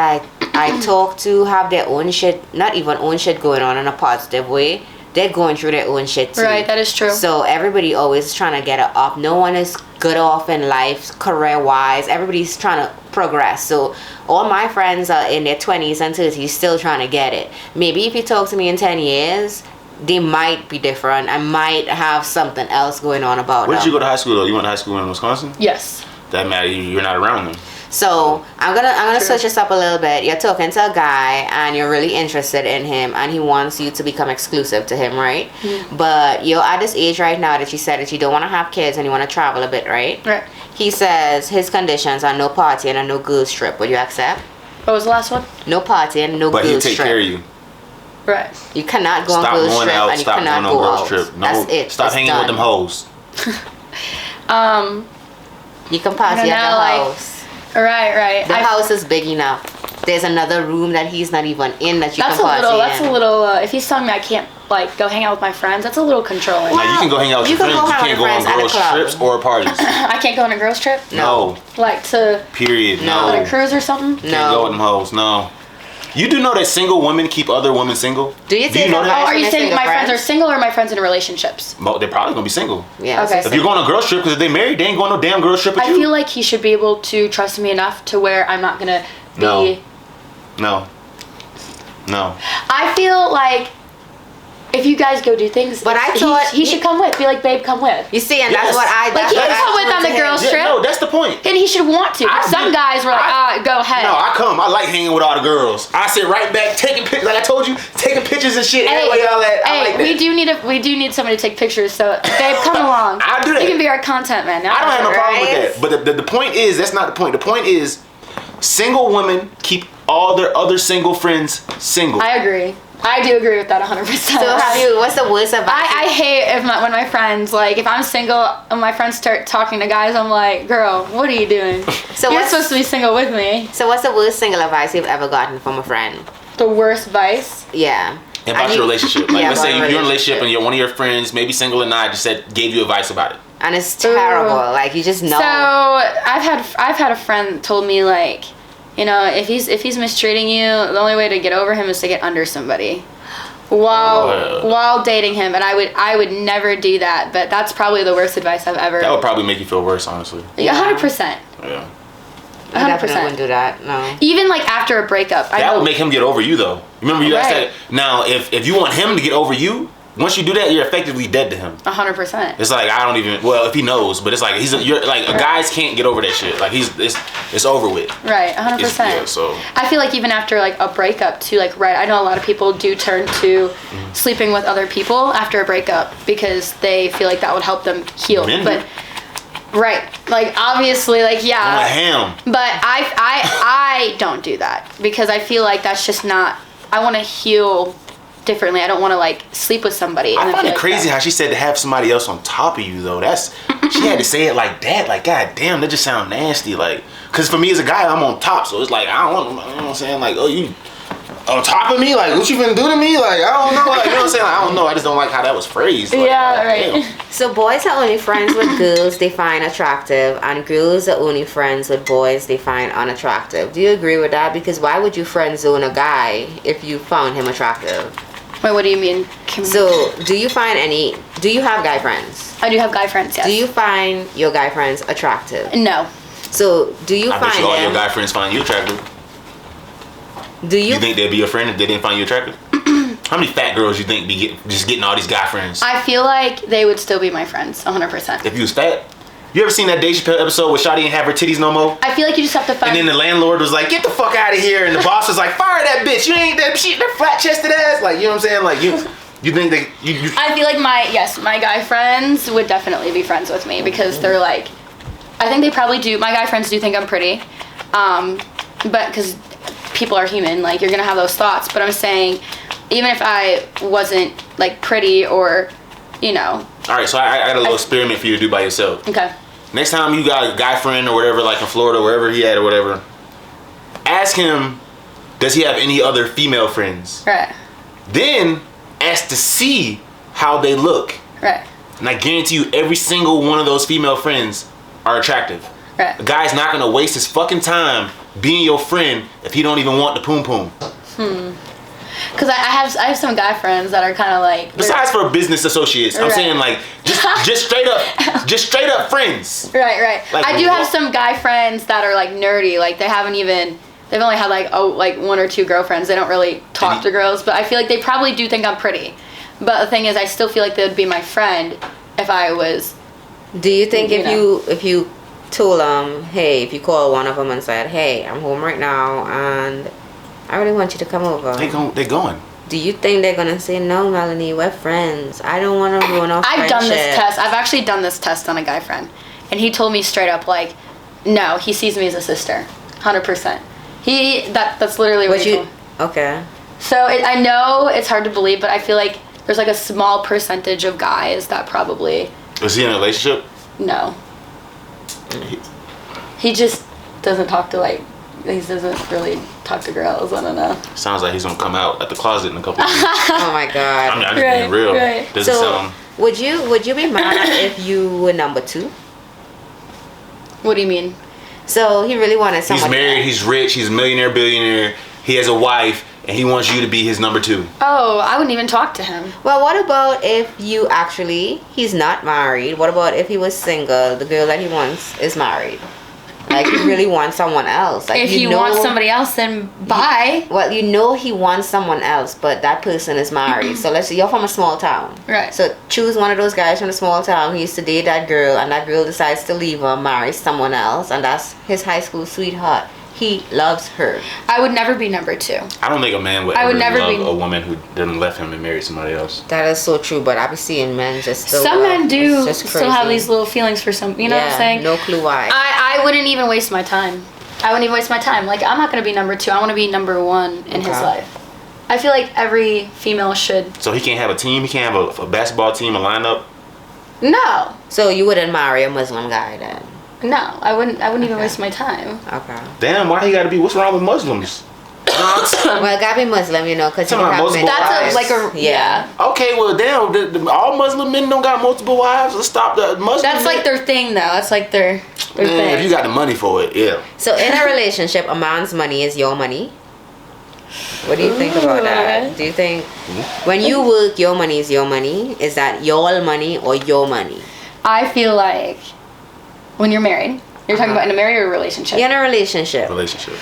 I talk to have their own shit, not even own shit going on in a positive way. They're going through their own shit too. Right, that is true. So everybody always is trying to get it up. No one is good off in life, career wise. Everybody's trying to progress. So all my friends are in their 20s and 30s still trying to get it. Maybe if you talk to me in 10 years, they might be different. I might have something else going on about them. Where did you go to high school though? You went to high school in Wisconsin? Yes. That matter. You're not around them. So I'm gonna True. switch this up a little bit. You're talking to a guy and you're really interested in him and he wants you to become exclusive to him, right? But you're at this age right now that you said that you don't want to have kids and you want to travel a bit, right? Right. He says his conditions are no partying and no girls trip. Would you accept? What was the last one? No partying, no But girls he'll take trip. care of you. Right. You cannot go Stop on girls going trip out. and you Stop cannot going on go girls out. trip. No. That's it. Stop It's hanging done. with them hoes. You can party I at know, the like, house. Right. The house is big enough. There's another room that he's not even in that you That's can party in. That's a little. If he's telling me I can't like go hang out with my friends, that's a little controlling. Now you can go hang out with You your can friends. go You hang can't with go on friends at a girls club. trips or parties. I can't go on a girls trip. No. Like to Period. No. on No. a cruise or something. Can't go with them hoes. No. You do know that single women keep other women single? Do you think know that- that? Oh, are you Single saying my friends are friends? single or my friends in relationships? Well, they're probably gonna be single. Yeah. Okay. If you're going on a girls trip, because if they married, they ain't going no damn girls trip with I you. feel like he should be able to trust me enough to where I'm not gonna be. No. No. I feel like if you guys go do things, But I thought he should come with. Be like, babe, come with. You see, and Yes. that's what I. Like, That's he what can I come with told on the to him. girls' Yeah, trip. no, that's the point. And he should want to. I Some do- guys were like, go ahead. No, I come. I like hanging with all the girls. I sit right back taking pictures. Like I told you, taking pictures and shit. Hey, Everywhere y'all at. I like that. we do need somebody to take pictures. So, babe, come along. I'll do that. You can be our content man. I don't have no problem Right? with that. But the point is, that's not the point. The point is, single women keep all their other single friends single. I agree. I do agree with that 100%. So have you? What's the worst advice? I hate when my friends, like, if I'm single and my friends start talking to guys, I'm like, girl, what are you doing? So You're what's- supposed to be single with me. So what's the worst single advice you've ever gotten from a friend? The worst vice. Yeah. about And your you- relationship. Like, Yeah, let's say about a you're in a relationship and relationship. one of your friends, maybe single or not, just gave you advice about it. And it's terrible. Like you just know. So I've had a friend that told me, like, you know, if he's mistreating you, the only way to get over him is to get under somebody. While dating him, and I would never do that, but that's probably the worst advice I've ever. That would probably make you feel worse, honestly. 100%. Yeah. I definitely 100%. wouldn't do that. No. Even like after a breakup, I That know. would make him get over you, though. Remember, you asked Right. that. Now, if you want him to get over you, once you do that, you're effectively dead to him. 100%. It's like I don't even. Well, if he knows, but it's like you're like guys can't get over that shit. Like it's over with. Right, 100%. Yeah, so I feel like even after like a breakup too, like I know a lot of people do turn to sleeping with other people after a breakup because they feel like that would help them heal. Men do. But right, like obviously, like I'm a yeah. ham. But I don't do that because I feel like that's just not. I want to heal differently. I don't want to like sleep with somebody. and I then find feel it like crazy that. how she said to have somebody else on top of you though. That's she had to say it like that. Like god damn, that just sound nasty. Like because for me as a guy, I'm on top, so it's like I don't want. You know what I'm saying? Like oh you on top of me? Like what you finna do to me? Like I don't know. Like you know what I'm saying? Like, I don't know. I just don't like how that was phrased. Like, Yeah, god right. damn. So boys are only friends with girls they find attractive, and girls are only friends with boys they find unattractive. Do you agree with that? Because why would you friend zone a guy if you found him attractive? Wait, what do you mean? So do you have guy friends? I do have guy friends. Yes. Do you find your guy friends attractive? No. So do you I find bet you all your them? guy friends find you attractive. Do you? You think they'd be your friend if they didn't find you attractive? How many fat girls you think be just getting all these guy friends? I feel like they would still be my friends, 100%. If you was fat, you ever seen that Dave Chappelle episode where Shawty didn't have her titties no more? I feel like you just have to find. And then the landlord was like, "Get the fuck out of here!" And the boss was like, "Fire that bitch! You ain't that shit, that flat chested ass." Like you know what I'm saying? Like you think that you I feel like my guy friends would definitely be friends with me because they're like, I think they probably do. My guy friends do think I'm pretty, but because people are human, like you're gonna have those thoughts. But I'm saying, even if I wasn't like pretty or, you know. All right, so I got a little experiment for you to do by yourself. Okay. Next time you got a guy friend or whatever, like in Florida, wherever he at or whatever, ask him does he have any other female friends? Right. Then ask to see how they look. Right. And I guarantee you every single one of those female friends are attractive. Right. A guy's not gonna waste his fucking time being your friend if he don't even want the poom poom. Because I have some guy friends that are kind of like. Besides for business associates, I'm Right. saying like just straight up friends. Right. Like, I do have what? some guy friends that are like nerdy. Like they've only had like one or two girlfriends. They don't really talk to girls, but I feel like they probably do think I'm pretty. But the thing is, I still feel like they would be my friend if I was. Do you think if you told hey, if you call one of them and said, hey, I'm home right now and I really want you to come over. They going. Do you think they're gonna say, no, Melanie, we're friends. I don't want to ruin our friendship. I've done this test. I've actually done this test on a guy friend, and he told me straight up like, no, he sees me as a sister, 100%. That's literally what he told me. Okay. So I know it's hard to believe, but I feel like there's like a small percentage of guys that probably. Is he in a relationship? No. He just doesn't talk to he doesn't really talk to girls. I don't know. Sounds like he's gonna come out at the closet in a couple of weeks. Oh my God. I'm just being real. Right. Doesn't So sound. would you be mad if you were number 2? What do you mean? So he really wanted someone. He's married. He's rich. He's a millionaire, billionaire. He has a wife, and he wants you to be his number 2. Oh, I wouldn't even talk to him. Well, what about if he's not married? What about if he was single? The girl that he wants is married. Like he really wants someone else. Like If he wants somebody else, then bye. Well, he wants someone else, but that person is married. So let's say you're from a small town. Right. So choose one of those guys from a small town who used to date that girl, and that girl decides to leave her, marry someone else, and that's his high school sweetheart. He loves her. I would never be number 2. I don't think a man would I would ever never love be- a woman who didn't left him and married somebody else. That is so true, but I be seeing men just still. Some men do It's just still have crazy. these little feelings for some. You know what I'm saying? No clue why. I wouldn't even waste my time. I wouldn't even waste my time. Like, I'm not going to be number 2. I want to be number 1 in his Okay. life. I feel like every female should. So he can't have a team. He can't have a basketball team, a lineup. No. So you wouldn't marry a Muslim guy then? No. I wouldn't even Okay. waste my time. Okay. Damn, why he got to be? What's wrong with Muslims? Well, it gotta be Muslim, because you Talking about have multiple many wives. That's yeah. Okay, well, damn. All Muslim men don't got multiple wives. Let's stop the Muslim. That's like their thing, though. That's like their Man, thing. if you got the money for it, yeah. So in a relationship, a man's money is your money. What do you think about that? Do you think when you work, your money is your money? Is that your money or your money? I feel like when you're married, you're talking about in a married or a relationship. You're in a relationship. Relationship.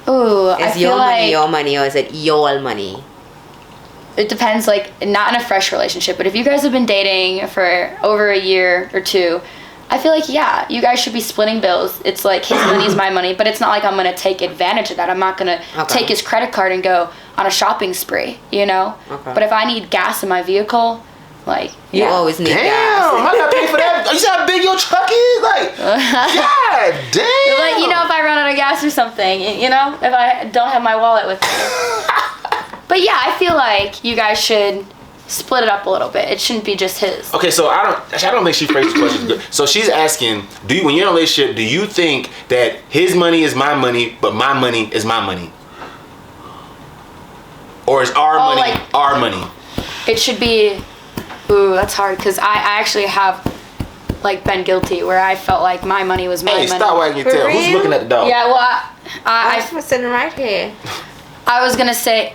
Ooh, I Is feel your like money your money, or is it your money? it depends. Like, not in a fresh relationship, but if you guys have been dating for over a year or 2, I feel like, yeah, you guys should be splitting bills. It's like his money's my money, but it's not like I'm gonna take advantage of that. I'm not gonna take his credit card and go on a shopping spree, you know. Okay. But if I need gas in my vehicle, like, You yeah. always need Damn, gas. I gotta pay for that. You see how big your truck is? Like, God damn. Like, you know, if I run out of gas or something, you know, if I don't have my wallet with me. But yeah, I feel like you guys should split it up a little bit. It shouldn't be just his. Okay, so I don't think she phrased the question good. So she's asking, when you're in a relationship, do you think that his money is my money, but my money is my money? Or is our money like- our money? It should be. Ooh, that's hard because I actually have like been guilty where I felt like my money was my Hey, money. stop wagging your For tail. Who's real? looking at the dog? Yeah, well, I I'm sitting right here. was gonna say.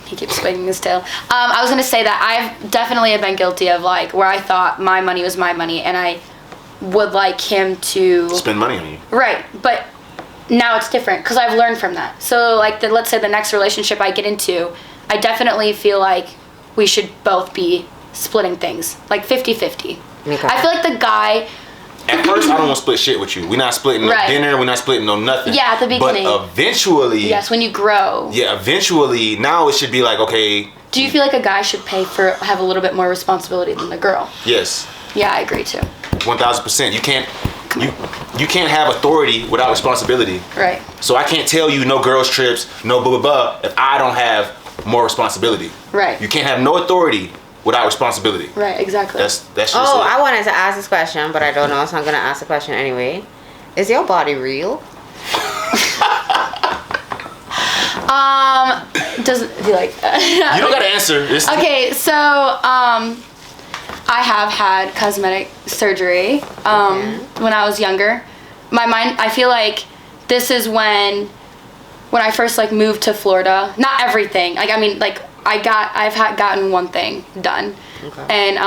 He keeps wagging his tail. I was gonna say that I've definitely been guilty of like where I thought my money was my money and I would like him to Spend money on you. Right, but now it's different because I've learned from that. So like let's say the next relationship I get into, I definitely feel like we should both be splitting things like 50-50. Okay. I feel like the guy. At first, I don't want to split shit with you. We're not splitting no Right. dinner. We're not splitting no nothing. Yeah, at the beginning. But eventually, Yes, when you grow. yeah, eventually, now it should be like, okay, Do you feel like a guy should have a little bit more responsibility than the girl? yes, Yeah, I agree too. 1000%. You can't have authority without responsibility. Right. So I can't tell you no girls trips, no blah blah blah if I don't have more responsibility. Right. You can't have no authority without responsibility. Right. Exactly. That's just Oh, it. I wanted to ask this question, but I don't know, so I'm gonna ask the question anyway. Is your body real? Doesn't he like that? You don't gotta answer. Okay, so I have had cosmetic surgery when I was younger. My mind, I feel like this is when I first like moved to Florida. Not everything. Like I mean, like I've gotten one thing done, and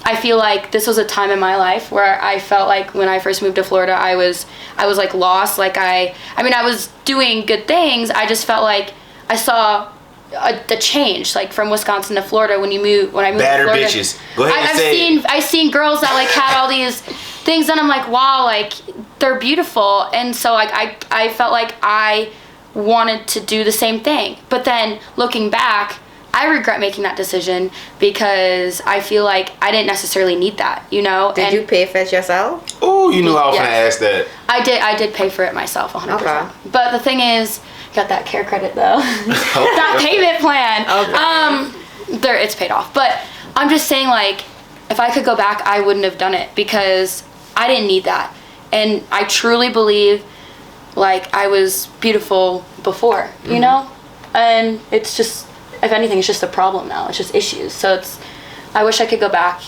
I feel like this was a time in my life where I felt like when I first moved to Florida, I was like lost. Like I mean, I was doing good things. I just felt like I saw the change, like from Wisconsin to Florida when I moved Badder to Florida. bitches. Go ahead and say it. I've seen girls that like had all these things, and I'm like, wow, like they're beautiful. And so like I felt like I wanted to do the same thing. But then looking back, I regret making that decision because I feel like I didn't necessarily need that, you know? Did you pay for it yourself? Oh, you knew I was gonna ask that. I did pay for it myself 100%. Okay. But the thing is, got that care credit though. That payment plan. Okay. It's paid off. But I'm just saying, like, if I could go back, I wouldn't have done it because I didn't need that. And I truly believe like I was beautiful before, you know? And it's just, if anything, it's just a problem now. It's just issues. So I wish I could go back.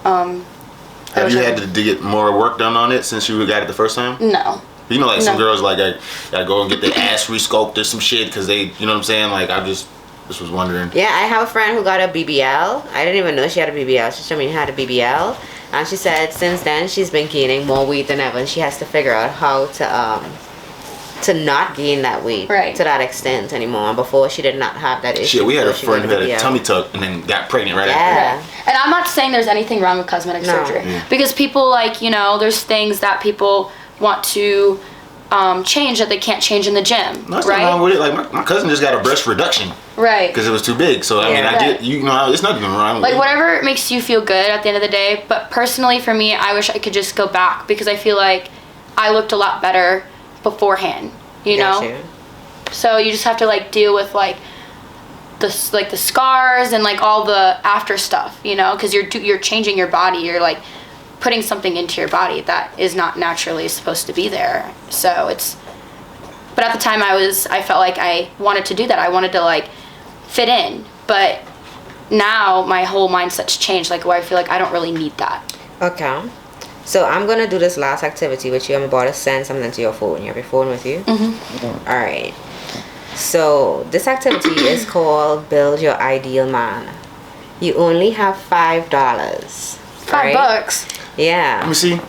Have you had to get more work done on it since you got it the first time? No. You know, like some girls like I gotta go and get their ass resculpted or some shit because they, you know what I'm saying? Like I just was wondering. Yeah, I have a friend who got a BBL. I didn't even know she had a BBL. She told me she had a BBL, and she said since then she's been gaining more weight than ever, and she has to figure out how to not gain that weight to that extent anymore. And before she did not have that issue. Shit, we had a friend who had a tummy tuck and then got pregnant right after that. And I'm not saying there's anything wrong with cosmetic surgery because people like, you know, there's things that people want to change that they can't change in the gym. No, that's not wrong with it. Like my cousin just got a breast reduction. Right. Because it was too big. So I mean, I get, you know, it's nothing wrong with it. Like whatever makes you feel good at the end of the day. But personally for me, I wish I could just go back because I feel like I looked a lot better beforehand, you know? So you just have to like deal with like the scars and like all the after stuff, you know, because you're changing your body. You're like putting something into your body that is not naturally supposed to be there. So but at the time I felt like I wanted to do that. I wanted to like fit in, but now my whole mindset's changed, like where I feel like I don't really need that. Okay. So I'm gonna do this last activity with you. I'm about to send something to your phone. You have your phone with you? All right. So this activity is called Build Your Ideal Man. You only have $5. $5? Yeah. Let me see.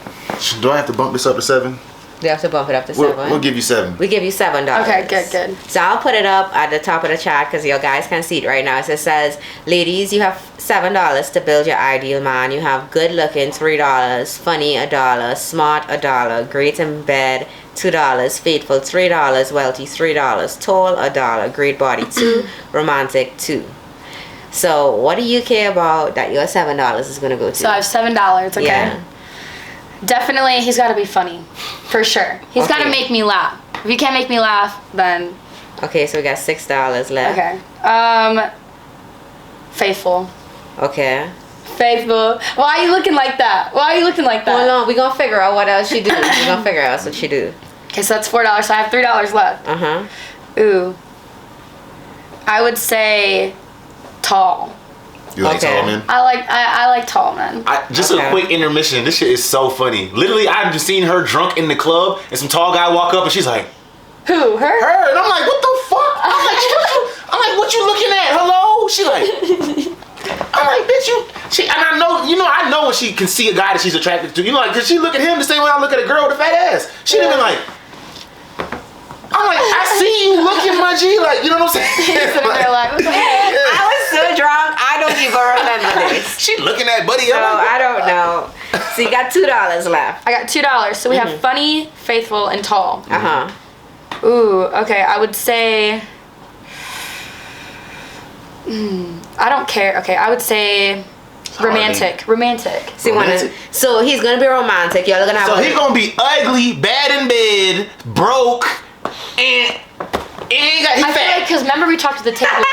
Do I have to bump this up to 7? You have to bump it up to 7. We'll give you 7. We give you $7. Okay, good. So I'll put it up at the top of the chat because your guys can see it right now. So it says, ladies, you have $7 to build your ideal man. You have good looking, $3, funny, $1, smart, $1, great in bed, $2, faithful, $3, wealthy, $3, tall, $1, great body, $2, romantic, $2. So what do you care about that your $7 is going to go to? So I have $7, okay? Yeah. Definitely, he's got to be funny, for sure. He's got to make me laugh. If he can't make me laugh, then... Okay, so we got $6 left. Okay. Faithful. Okay. Faithful. Why are you looking like that? Hold on, we're going to figure out what else you do. We're going to figure out what you do. Okay, so that's $4, so I have $3 left. Uh-huh. Ooh. I would say tall. You like tall men? I like tall men. Just a quick intermission. This shit is so funny. Literally, I've just seen her drunk in the club, and some tall guy walk up, and she's like, "Who? Her?" Her. And I'm like, "What the fuck?" I'm like, "What you looking at? Hello?" She like, I'm like, "Bitch, you." And I know when she can see a guy that she's attracted to. You know, like, cause she look at him the same way I look at a girl with a fat ass. She done been like. I'm like, I see you looking, my G, like, you know what I'm saying? I was so drunk, I don't even remember this. She looking at buddy. So I don't know. So you got $2 left. I got $2. So we have funny, faithful, and tall. Ooh, okay. I would say. I don't care. Okay, I would say romantic. Romantic. See, so he's gonna be romantic. Y'all gonna have. So he's gonna be ugly, bad in bed, broke. And he fat. Feel like, because remember we talked at the table.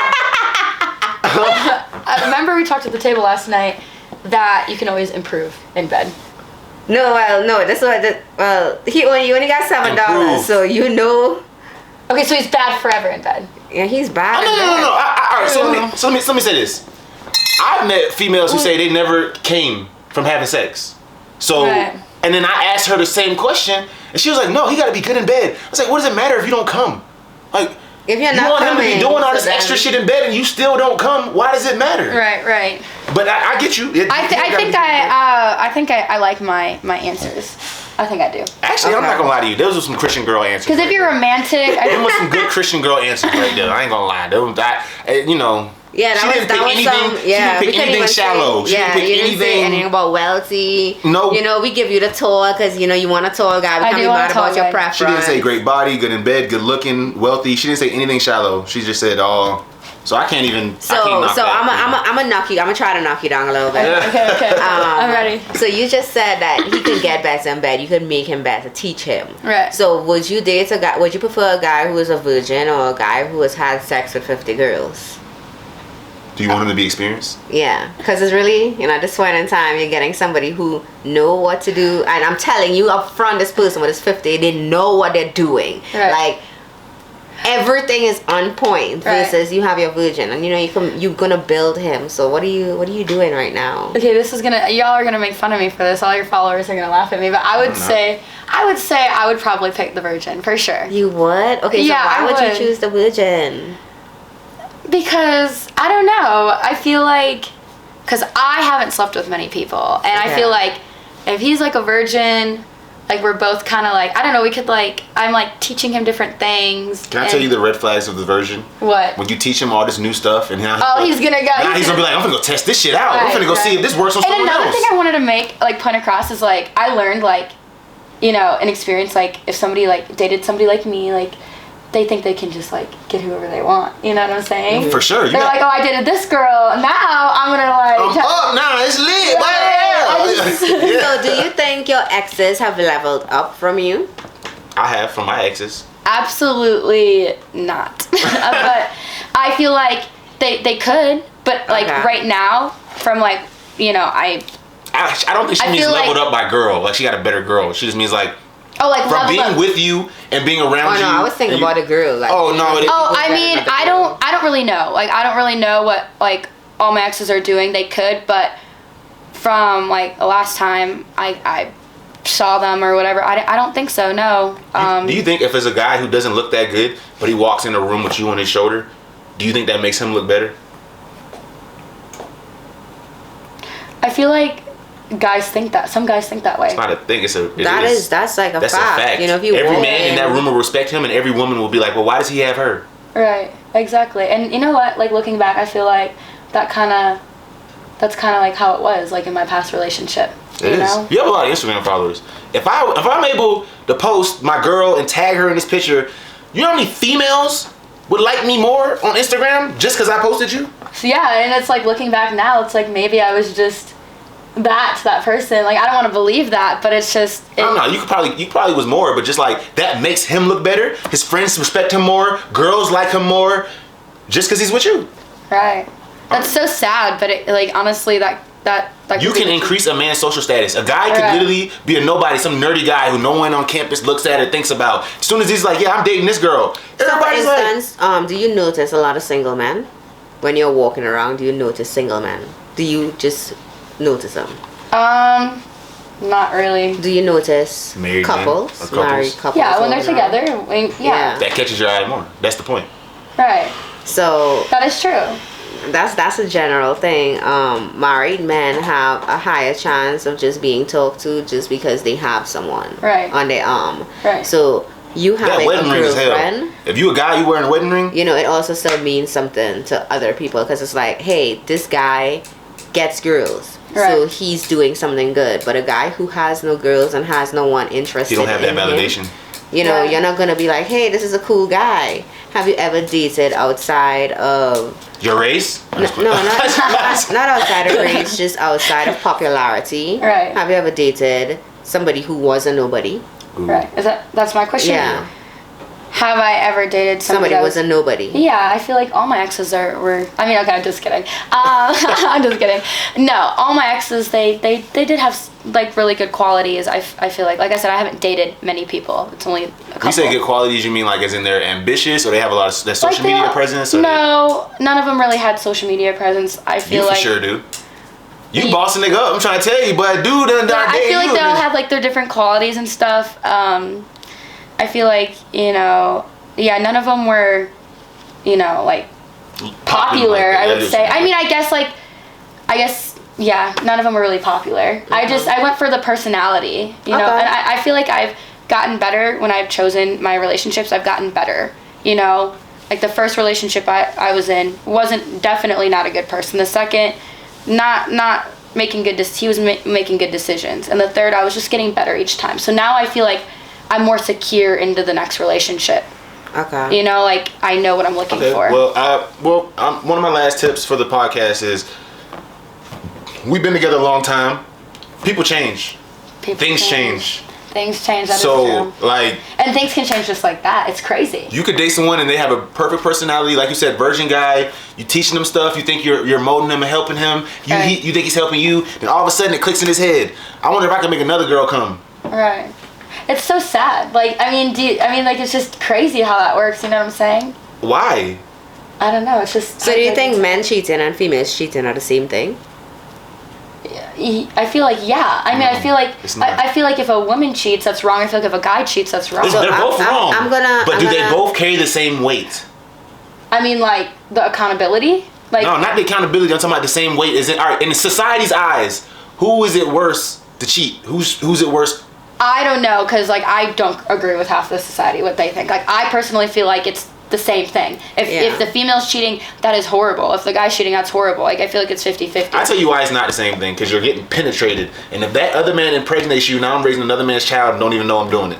I remember we talked at the table last night that you can always improve in bed. No, well, no. That's what. You only got $7, so you know Okay, so he's bad forever in bed. Yeah, he's bad. No. All right, so let me say this. I've met females who say they never came from having sex. So, Right. and then I asked her the same question, and she was like, "No, he got to be good in bed." I was like, "What does it matter if you don't come? Like, If you're you not want him to be coming, doing all so this then- extra shit in bed, and you still don't come? Why does it matter?" Right. But I get you. I think I like my answers. I think I do. Actually, I'm Okay. not gonna lie to you. Those were some Christian girl answers. Because if you're romantic, them was some good Christian girl answers right there. I ain't gonna lie. You know. Yeah, she that didn't pick was anything. some. She Yeah, didn't pick anything shallow. She didn't pick you didn't say anything about wealthy. No. You know, we give you the tall because you know you want a tall guy. We I can't do be want a mad tall about your guy. preference. She didn't say great body, good in bed, good looking, wealthy. She didn't say anything shallow. She just said all. So I can't even. So, I can't knock so that, I'm gonna knock you. I'm gonna try to knock you down a little bit. okay. I'm ready. So you just said that he could get better in bed. You could make him better, teach him. Right. So would you date a guy? Would you prefer a guy who is a virgin or a guy who has had sex with 50 girls? Do you want him to be experienced? Yeah, because it's really, you know, at this point in time, you're getting somebody who know what to do. And I'm telling you up front, this person with his 50, they know what they're doing. Right. Like, everything is on point versus you have your virgin. And, you know, you're going to build him. So what are you doing right now? Okay, y'all are gonna make fun of me for this. All your followers are gonna laugh at me. But I would say I would probably pick the virgin for sure. You would? Okay, so Yeah, why I would you would. choose the virgin? Because I don't know. I feel like because I haven't slept with many people, and I Okay. feel like if he's like a virgin, like we're both kind of like I don't know. We could like I'm like teaching him different things. Can I tell you the red flags of the virgin? What? When you teach him all this new stuff, and now Oh, he's gonna go. now he's gonna be like, I'm gonna go test this shit out. I'm Right, gonna go see right. if this works on And someone another else. thing I wanted to make like point across is like I learned like, you know, an experience like if somebody like dated somebody like me like. They think they can just like get whoever they want. You know what I'm saying? For sure. They're like, oh, I dated this girl. Now I'm gonna like. I'm up now. It's lit. Yeah. So do you think your exes have leveled up from you? I have from my exes. Absolutely not. But I feel like they could. But like Okay. right now, from like you know, I don't think she I means feel leveled like- up by girl. Like she got a better girl. She just means like like from leveled being up. with you and being around Oh you. no, I was thinking and you- about a girl. Like, Oh, no, it- Oh, people I better mean, than the I girl. don't really know. Like, I don't really know what like all my exes are doing. They could, but from like the last time I saw them or whatever, I don't think so. No. Do you think if it's a guy who doesn't look that good, but he walks in a room with you on his shoulder, do you think that makes him look better? I feel like guys think that. Some guys think that way. It's not a thing. That's like a that's fact. a fact. You know, if you every walk man in that room will respect him, and every woman will be like, "Well, why does he have her?" Right. Exactly. And you know what? Like looking back, I feel like that's kind of like how it was like in my past relationship. It is. Know? You have a lot of Instagram followers. If I'm able to post my girl and tag her in this picture, you know how many females would like me more on Instagram just because I posted you? So yeah, and it's like looking back now, it's like maybe I was just that to that person. Like I don't want to believe that, but it's just. I don't know. You probably was more, but just like that makes him look better. His friends respect him more. Girls like him more, just because he's with you. Right. That's so sad, but it, like honestly, that You could can be- increase a man's social status. A guy could Right. literally be a nobody, some nerdy guy who no one on campus looks at or thinks about. As soon as he's like, "Yeah, I'm dating this girl," So for everybody's like, instance, do you notice a lot of single men when you're walking around? Do you notice single men? Do you just notice them? Not really. Do you notice Married men couples, or couples? married couples? Yeah, when they're walking around? together, yeah. that catches your eye more. That's the point. Right. So That is true. that's a general thing. Married men have a higher chance of just being talked to just because they have someone Right. on their arm. Right. So you That having a wedding ring is hell. girlfriend, If you a guy, you wearing a wedding ring. you know, it also still means something to other people because it's like, hey, this guy gets girls. So Right. he's doing something good. But a guy who has no girls and has no one interested You don't have that in him, validation. you know, Yeah. you're not gonna be like, hey, this is a cool guy. Have you ever dated outside of Your race? no, not outside of race, just outside of popularity? Right. Have you ever dated somebody who was a nobody? Right. That's my question. Yeah. Have I ever dated somebody was a nobody? Yeah, I feel like all my exes were. I mean, okay, I'm just kidding. I'm just kidding. No, all my exes, they did have like really good qualities. I feel like I said, I haven't dated many people. It's only a couple. You say good qualities, you mean like as in they're ambitious, or they have a lot of their social Like media presence? Or no, none of them really had social media presence. I feel you like for sure do. You bossing nigga up. I'm trying to tell you, but dude, I feel like they all have like their different qualities and stuff. I feel like, you know, yeah, none of them were, you know, like popular, I would say. I mean, I guess, yeah, none of them were really popular. I went for the personality, you know, and I feel like I've gotten better when I've chosen my relationships. I've gotten better, you know, like the first relationship I was in wasn't definitely not a good person. The second, not making he was making good decisions. And the third, I was just getting better each time. So now I feel like I'm more secure into the next relationship. Okay. You know, like I know what I'm looking for. Well, one of my last tips for the podcast is we've been together a long time. People change. Things change. Things change. That is so true. like, and things can change just like that. It's crazy. You could date someone and they have a perfect personality, like you said, virgin guy. You teaching them stuff. You think you're molding him and helping him. You think he's helping you. Then all of a sudden it clicks in his head. I wonder if I can make another girl come. Right. It's so sad. Like, I mean, like, it's just crazy how that works. You know what I'm saying? Why? I don't know. It's just. So do you think men cheating and females cheating are the same thing? I feel like I mean, I feel like I feel like if a woman cheats, that's wrong. I feel like if a guy cheats, that's wrong. They're both wrong. But do they gonna, both carry the same weight? I mean, like the accountability. Like no, not the accountability. I'm talking about the same weight. Is it all right in society's eyes? Who is it worse to cheat? Who's it worse? I don't know, because like I don't agree with half the society what they think. Like I personally feel like it's the same thing. If the female's cheating, that is horrible. If the guy's cheating, that's horrible. Like I feel like it's 50-50. I tell you why it's not the same thing, because you're getting penetrated, and if that other man impregnates you, now I'm raising another man's child and don't even know I'm doing it.